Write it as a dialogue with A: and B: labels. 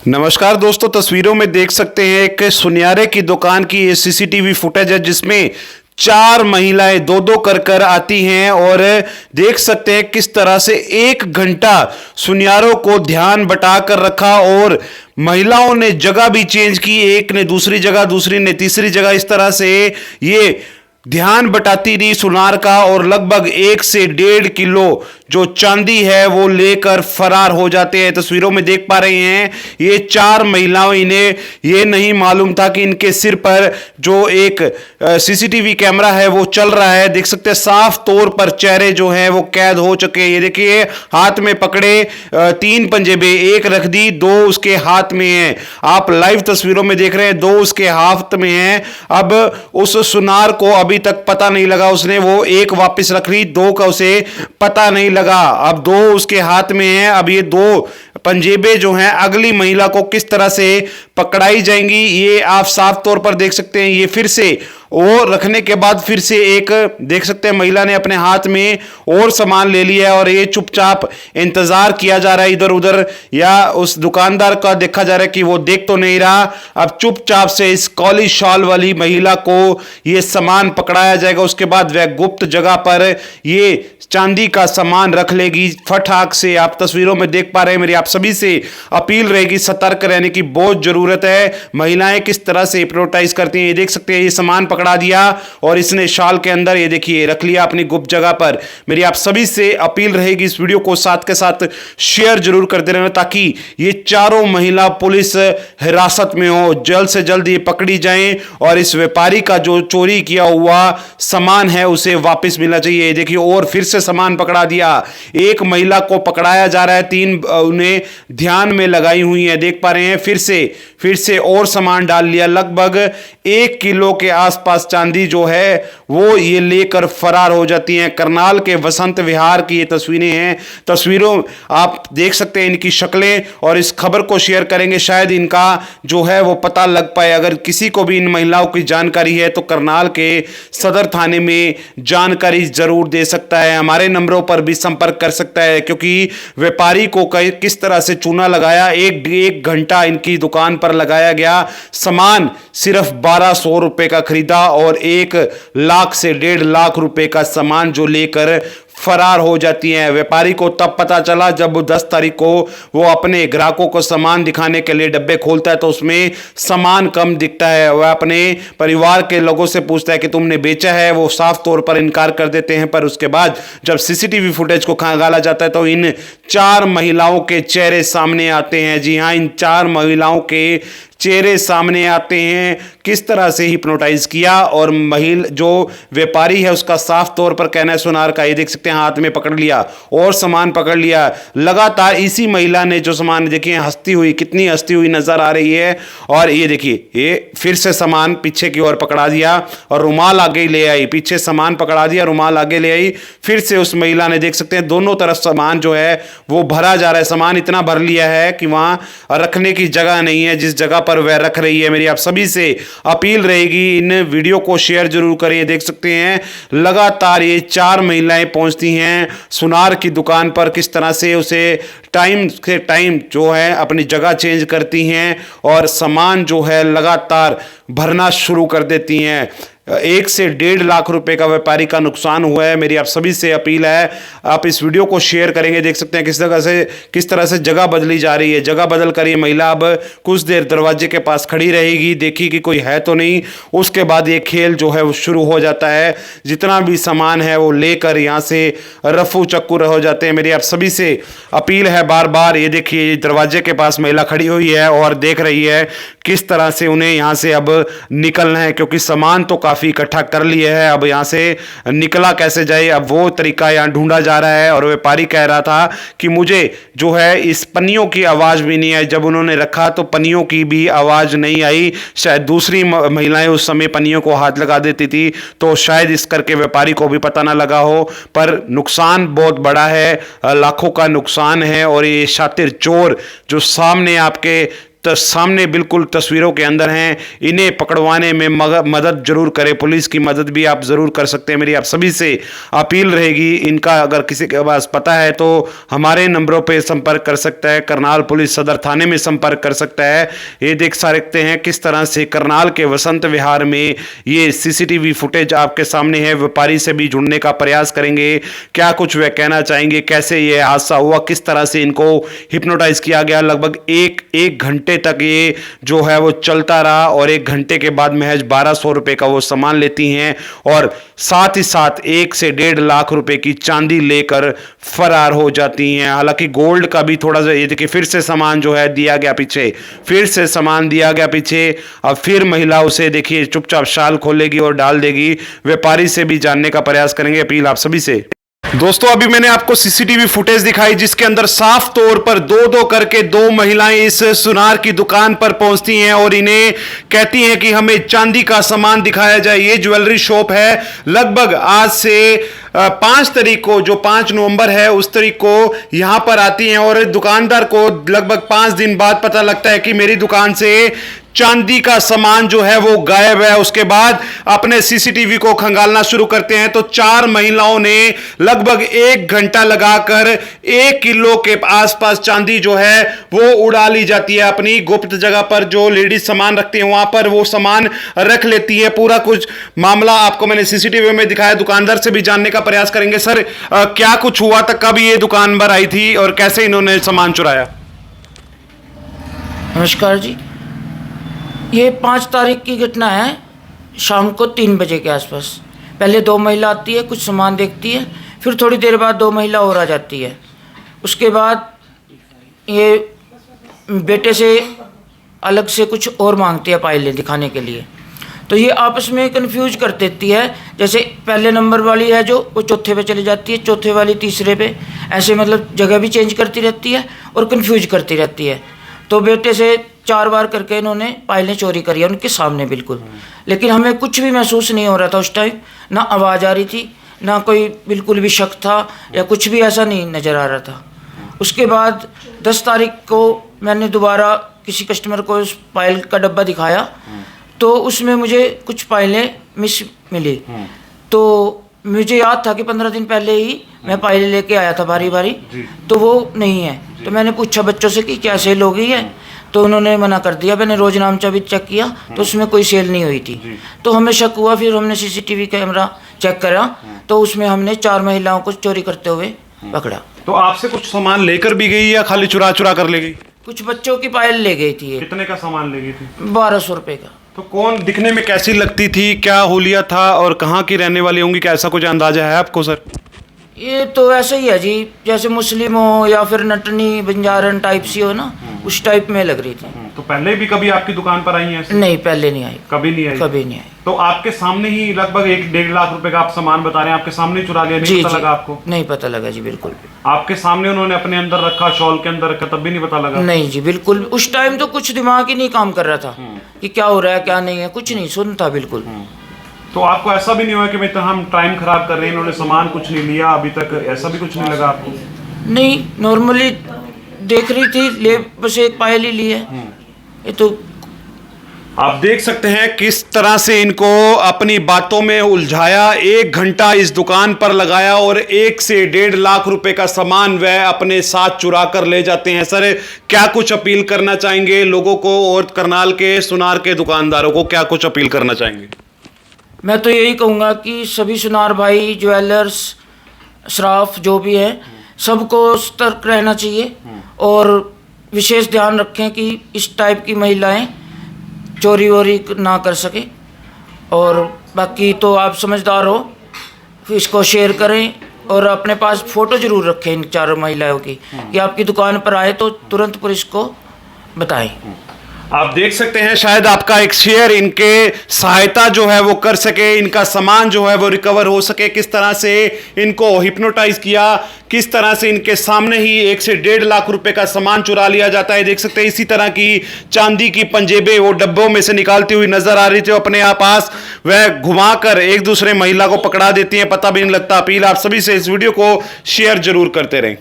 A: नमस्कार दोस्तों, तस्वीरों में देख सकते हैं एक सुनियारे की दुकान की ये सीसीटीवी फुटेज है जिसमें चार महिलाएं दो दो कर आती हैं और देख सकते हैं किस तरह से 1 घंटा सुनियारों को ध्यान बटा कर रखा और महिलाओं ने जगह भी चेंज की। एक ने दूसरी जगह, दूसरी ने तीसरी जगह, इस तरह से ये ध्यान बटाती रही सुनार का और लगभग 1 से 1.5 किलो जो चांदी है वो लेकर फरार हो जाते हैं। तस्वीरों में देख पा रहे हैं ये चार महिलाओं, इन्हें ये नहीं मालूम था कि इनके सिर पर जो एक सीसीटीवी कैमरा है वो चल रहा है। देख सकते हैं साफ तौर पर चेहरे जो हैं वो कैद हो चुके हैं। ये देखिए हाथ में पकड़े 3 पंजेबे, एक रख दी, 2 उसके हाथ में है। आप लाइव तस्वीरों में देख रहे हैं 2 उसके हाथ में है। अब उस सुनार को अभी तक पता नहीं लगा, उसने वो एक वापस रख ली, 2 का उसे पता नहीं लगा। अब 2 उसके हाथ में हैं। अब ये 2 पंजेबे जो हैं अगली महिला को किस तरह से पकड़ाई जाएंगी ये आप साफ तौर पर देख सकते हैं। ये फिर से वो रखने के बाद फिर से एक देख सकते हैं महिला ने अपने हाथ में और सामान ले लिया है और ये चुपचाप इंतजार किया जा रहा है इधर उधर, या उस दुकानदार का देखा जा रहा है कि वो देख तो नहीं रहा। अब चुपचाप से इस कॉली शॉल वाली महिला को ये सामान पकड़ाया जाएगा। उसके बाद वह गुप्त जगह पर ये चांदी का सामान रख लेगी फटाक से। आप तस्वीरों में देख पा रहे हैं। मेरी आप सभी से अपील रहेगी, सतर्क रहने की बहुत जरूरत है। महिलाएं किस तरह से हिप्नोटाइज करती हैं ये देख सकते हैं। ये सामान पकड़ा दिया और इसने शाल के अंदर ये देखिए रख लिया अपनी गुप्त जगह पर। मेरी आप सभी से अपील रहेगी इस वीडियो को साथ के साथ शेयर जरूर करते रहना ताकि ये चारों महिला पुलिस हिरासत में हो, जल्द से जल्द ये पकड़ी जाएं और इस व्यापारी का जो चोरी किया हुआ सामान है उसे वापस मिलना चाहिए। देखिए और फिर से सामान पकड़ा दिया, एक महिला को पकड़ाया जा रहा है, 3 उन्हें ध्यान में लगाई हुई है देख पा रहे हैं। फिर से और सामान डाल लिया, लगभग 1 किलो के आसपास चांदी जो है वो ये लेकर फरार हो जाती हैं। करनाल के वसंत विहार की ये तस्वीरें हैं। तस्वीरों आप देख सकते हैं इनकी शक्लें और इस खबर को शेयर करेंगे, शायद इनका जो है वो पता लग पाए। अगर किसी को भी इन महिलाओं की जानकारी है तो करनाल के सदर थाने में जानकारी जरूर दे सकता है, हमारे नंबरों पर भी संपर्क कर सकता है, क्योंकि व्यापारी को किस तरह से चूना लगाया, एक घंटा इनकी दुकान पर लगाया गया, सामान सिर्फ 1200 रुपए का खरीदा और 1 लाख से 1.5 लाख रुपए का सामान जो लेकर फरार हो जाती हैं। व्यापारी को तब पता चला जब 10 तारीख को वो अपने ग्राहकों को सामान दिखाने के लिए डब्बे खोलता है तो उसमें सामान कम दिखता है। वह अपने परिवार के लोगों से पूछता है कि तुमने बेचा है, वो साफ तौर पर इनकार कर देते हैं। पर उसके बाद जब सीसीटीवी फुटेज को खंगाला जाता है तो इन 4 महिलाओं के चेहरे सामने आते हैं। जी हाँ, इन 4 महिलाओं के चेहरे सामने आते हैं, किस तरह से हिप्नोटाइज किया। और महिला जो व्यापारी है उसका साफ तौर पर कहना है सुनार का, ये देख सकते हैं हाथ में पकड़ लिया और सामान पकड़ लिया। लगातार इसी महिला ने जो सामान देखिए हंसती हुई, कितनी हंसती हुई नजर आ रही है। और ये देखिए ये फिर से सामान पीछे की ओर पकड़ा दिया और रुमाल आगे ले आई, पीछे सामान पकड़ा दिया, रुमाल आगे ले आई। फिर से उस महिला ने देख सकते हैं दोनों तरफ सामान जो है वो भरा जा रहा है। सामान इतना भर लिया है कि वहां रखने की जगह नहीं है जिस जगह पर वह रख रही है। मेरी आप सभी से अपील रहेगी इन वीडियो को शेयर जरूर करें। देख सकते हैं लगातार ये 4 महिलाएं पहुंचती हैं सुनार की दुकान पर, किस तरह से उसे टाइम से टाइम जो है अपनी जगह चेंज करती हैं और सामान जो है लगातार भरना शुरू कर देती हैं। 1 से 1.5 लाख रुपए का व्यापारी का नुकसान हुआ है। मेरी आप सभी से अपील है आप इस वीडियो को शेयर करेंगे। देख सकते हैं किस तरह से जगह बदली जा रही है। जगह बदल कर ये महिला अब कुछ देर दरवाजे के पास खड़ी रहेगी, देखी कि कोई है तो नहीं। उसके बाद ये खेल जो है वो शुरू हो जाता है। जितना भी सामान है वो लेकर यहाँ से रफू चक्कू हो जाते हैं। मेरी आप सभी से अपील है बार बार, ये देखिए दरवाजे के पास महिला खड़ी हुई है और देख रही है किस तरह से उन्हें यहाँ से अब निकलना है, क्योंकि सामान तो काफी इकट्ठा कर लिया है। अब यहाँ से निकला कैसे जाए, अब वो तरीका यहाँ ढूंढा जा रहा है। और व्यापारी कह रहा था कि मुझे जो है इस पन्नियों की आवाज भी नहीं आई, जब उन्होंने रखा तो पन्नियों की भी आवाज नहीं आई। शायद दूसरी महिलाएं उस समय पन्नियों को हाथ लगा देती थी तो शायद इस करके व्यापारी को भी पता ना लगा हो। पर नुकसान बहुत बड़ा है, लाखों का नुकसान है। और ये शातिर चोर जो सामने आपके सामने बिल्कुल तस्वीरों के अंदर हैं। इन्हें पकड़वाने में मदद जरूर करें, पुलिस की मदद भी आप ज़रूर कर सकते हैं। मेरी आप सभी से अपील रहेगी, इनका अगर किसी के पास पता है तो हमारे नंबरों पे संपर्क कर सकता है, करनाल पुलिस सदर थाने में संपर्क कर सकता है। ये देख सकते हैं किस तरह से करनाल के वसंत विहार में ये सीसीटीवी फुटेज आपके सामने है। व्यापारी से भी जुड़ने का प्रयास करेंगे, क्या कुछ वे कहना चाहेंगे, कैसे ये हादसा हुआ, किस तरह से इनको हिप्नोटाइज किया गया। लगभग एक घंटे तक ये जो है वो चलता रहा और 1 घंटे के बाद महज 1200 रुपए का वो सामान लेती हैं और साथ ही साथ 1 से 1.5 लाख रुपए की चांदी लेकर फरार हो जाती हैं। हालांकि गोल्ड का भी थोड़ा सा, ये देखिए फिर से सामान जो है दिया गया पीछे, फिर से सामान दिया गया पीछे। अब फिर महिला उसे देखिए चुपचाप शाल खोलेगी और डाल देगी। व्यापारी से भी जानने का प्रयास करेंगे। अपील आप सभी से। दोस्तों अभी मैंने आपको सीसीटीवी फुटेज दिखाई जिसके अंदर साफ तौर पर दो करके 2 महिलाएं इस सुनार की दुकान पर पहुंचती हैं और इन्हें कहती हैं कि हमें चांदी का सामान दिखाया जाए। ये ज्वेलरी शॉप है। लगभग आज से 5 तारीख को, जो 5 नवंबर है उस तारीख को यहां पर आती हैं और दुकानदार को लगभग 5 दिन बाद पता लगता है कि मेरी दुकान से चांदी का सामान जो है वो गायब है। उसके बाद अपने सीसीटीवी को खंगालना शुरू करते हैं तो 4 महिलाओं ने लगभग 1 घंटा लगाकर 1 किलो के आसपास चांदी जो है वो उड़ा ली जाती है। अपनी गुप्त जगह पर जो लेडीज सामान रखती है वहां पर वो सामान रख लेती है। पूरा कुछ मामला आपको मैंने सीसीटीवी में दिखाया। दुकानदार से भी जानने का प्रयास करेंगे। सर क्या कुछ हुआ था, कब ये दुकान पर आई थी और कैसे इन्होंने सामान चुराया?
B: नमस्कार जी, ये 5 तारीख की घटना है। शाम को 3 बजे के आसपास पहले 2 महिला आती है, कुछ सामान देखती है, फिर थोड़ी देर बाद 2 महिला और आ जाती है। उसके बाद ये बेटे से अलग से कुछ और मांगती है पायलें दिखाने के लिए। तो ये आपस में कंफ्यूज कर देती है। जैसे पहले नंबर वाली है जो, वो चौथे पे चली जाती है, चौथे वाली तीसरे पे, ऐसे मतलब जगह भी चेंज करती रहती है और कंफ्यूज करती रहती है। तो बेटे से 4 बार करके इन्होंने पायलें चोरी करी है उनके सामने बिल्कुल। लेकिन हमें कुछ भी महसूस नहीं हो रहा था उस टाइम, ना आवाज़ आ रही थी, ना कोई बिल्कुल भी शक था या कुछ भी ऐसा नहीं नज़र आ रहा था। उसके बाद 10 तारीख को मैंने दोबारा किसी कस्टमर को उस पायल का डब्बा दिखाया तो उसमें मुझे कुछ पायलें मिस मिली। तो मुझे याद था कि 15 दिन पहले ही मैं पायलें लेके आया था बारी बारी, तो वो नहीं है। तो मैंने पूछा बच्चों से कि क्या सेल हो गई है, तो उन्होंने मना कर दिया। मैंने रोज नामचा भी चेक किया तो उसमें कोई सेल नहीं हुई थी। तो हमें शक हुआ, फिर हमने सीसीटीवी कैमरा चेक करा तो उसमें हमने 4 महिलाओं को चोरी करते हुए पकड़ा।
A: तो आपसे कुछ सामान लेकर भी गई या खाली चुरा कर ले गई?
B: कुछ बच्चों की पायल ले गई थी।
A: कितने का सामान ले गई थी?
B: 1200 रुपये का।
A: तो कौन, दिखने में कैसी लगती थी, क्या हुलिया था और कहाँ की रहने वाली होंगी, क्या ऐसा कुछ अंदाजा है आपको सर?
B: ये तो ऐसा ही है जी, जैसे मुस्लिम हो या फिर नटनी बंजारन टाइप सी हो ना, उस टाइप में लग रही थी।
A: तो पहले भी कभी आपकी दुकान पर आई हैं?
B: नहीं, पहले नहीं आई।
A: कभी नहीं आई?
B: कभी नहीं आई।
A: तो आपके सामने ही लगभग 1-1.5 लाख रुपए का आप सामान बता रहे हैं, आपके सामने ही चुरा लिया? नहीं पता लगा आपको?
B: नहीं पता लगा जी, बिल्कुल भी।
A: आपके सामने उन्होंने अपने अंदर रखा, शॉल के अंदर रखा, तब भी नहीं पता लगा?
B: नहीं जी, बिल्कुल। उस टाइम तो कुछ दिमाग ही नहीं काम कर रहा था कि क्या हो रहा है क्या नहीं है, कुछ नहीं सुन था बिल्कुल।
A: तो आपको ऐसा भी नहीं हुआ कि भाई हम टाइम खराब कर रहे हैं, इन्होंने सामान कुछ नहीं लिया अभी तक, ऐसा भी कुछ नहीं लगा आपको?
B: नहीं, नॉर्मली देख रही थी, ले बस एक पायल ही ली है। ये तो
A: आप देख सकते हैं किस तरह से इनको अपनी बातों में उलझाया। 1 घंटा इस दुकान पर लगाया और 1 से 1.5 लाख रुपए का सामान वह अपने साथ चुरा कर ले जाते हैं। सर क्या कुछ अपील करना चाहेंगे लोगों को और करनाल के सुनार के दुकानदारों को, क्या कुछ अपील करना चाहेंगे?
B: मैं तो यही कहूँगा कि सभी सुनार भाई, ज्वेलर्स, शराफ जो भी है, सबको सतर्क रहना चाहिए और विशेष ध्यान रखें कि इस टाइप की महिलाएं चोरी वोरी ना कर सके। और बाकी तो आप समझदार हो, इसको शेयर करें और अपने पास फ़ोटो ज़रूर रखें इन 4 महिलाओं की कि आपकी दुकान पर आए तो तुरंत पुलिस को बताएं।
A: आप देख सकते हैं शायद आपका एक शेयर इनके सहायता जो है वो कर सके, इनका सामान जो है वो रिकवर हो सके। किस तरह से इनको हिप्नोटाइज किया, किस तरह से इनके सामने ही 1 से 1.5 लाख रुपए का सामान चुरा लिया जाता है। देख सकते हैं इसी तरह की चांदी की पंजेबें वो डब्बों में से निकालती हुई नजर आ रही थी। अपने आप पास वह घुमाकर एक दूसरे महिला को पकड़ा देती हैं, पता भी नहीं लगता। अपील आप सभी से इस वीडियो को शेयर जरूर करते रहें।